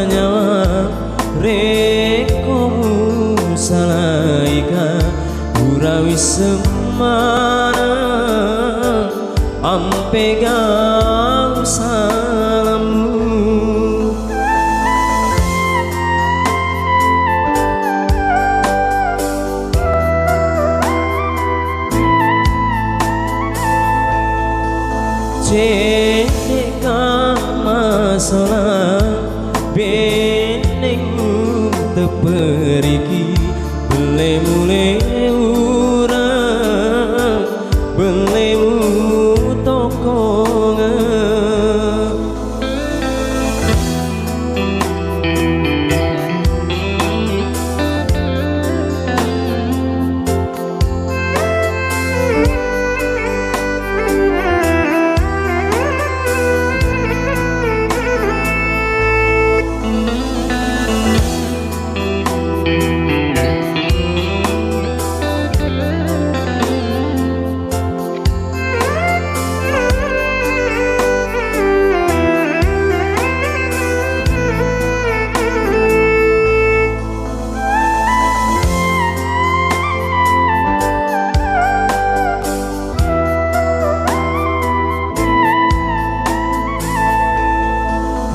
nyawa rekko musalaika pura wisseng maneng ampe gau salammu. Cedde'ka masalah benengmu teperiki belemu urang belemu tokongan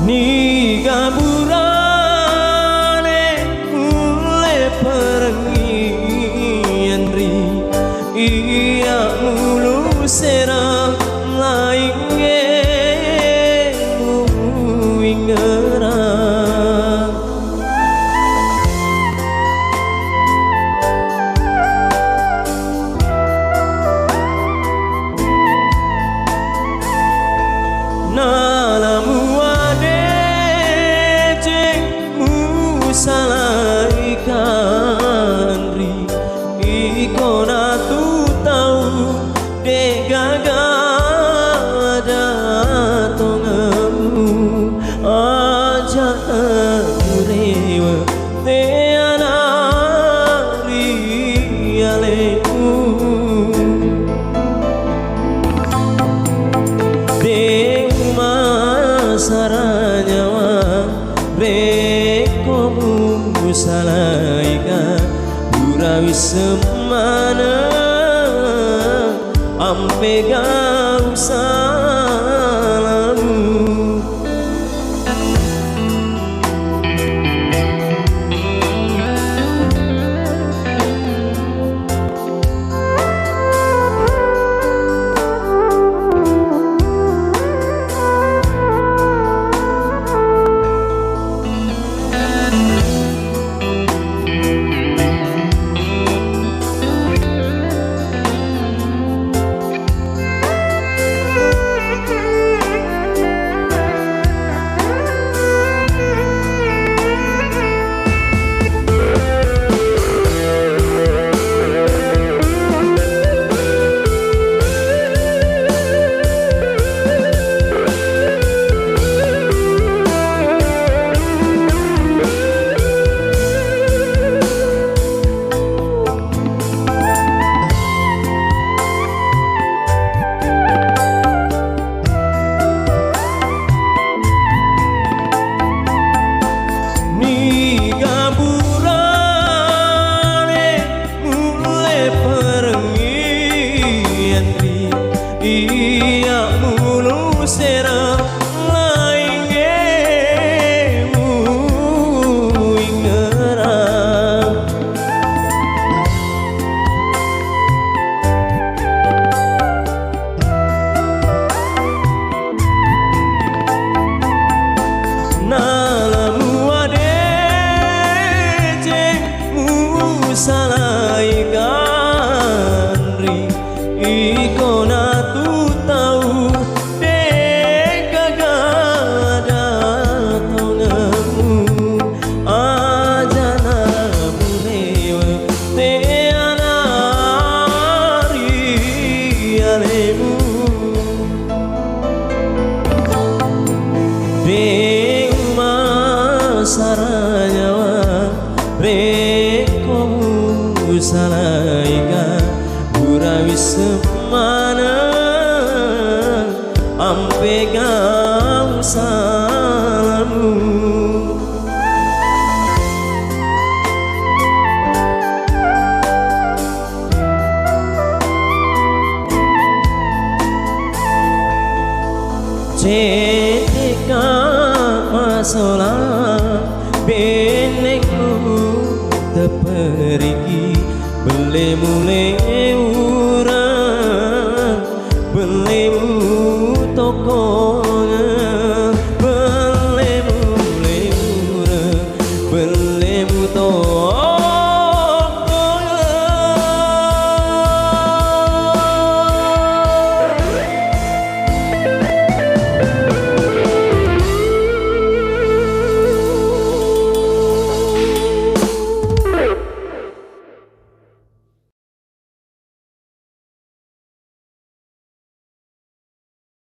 ni gaburane mule perengian ri Iyya Mulusereng Lainnge muinggerang nalamu musalaika ri ikona tu tau de gagada tongamu aja rewa te anari alemu de umasara nyawa rekko musalaika pura wisseng maneng ampe gau salammu. Iyya Mulusereng Lainnge muinggerang nalamu ade jeng musalaika ri ikona tu tau de gagada tongamu aja namu rewa te anari alemu de umasara nyawa rekko musalaika pura wisseng maneng ampe gau salammu. masalah benekku teperiki belemu leuran belemu tokonya belemu leuran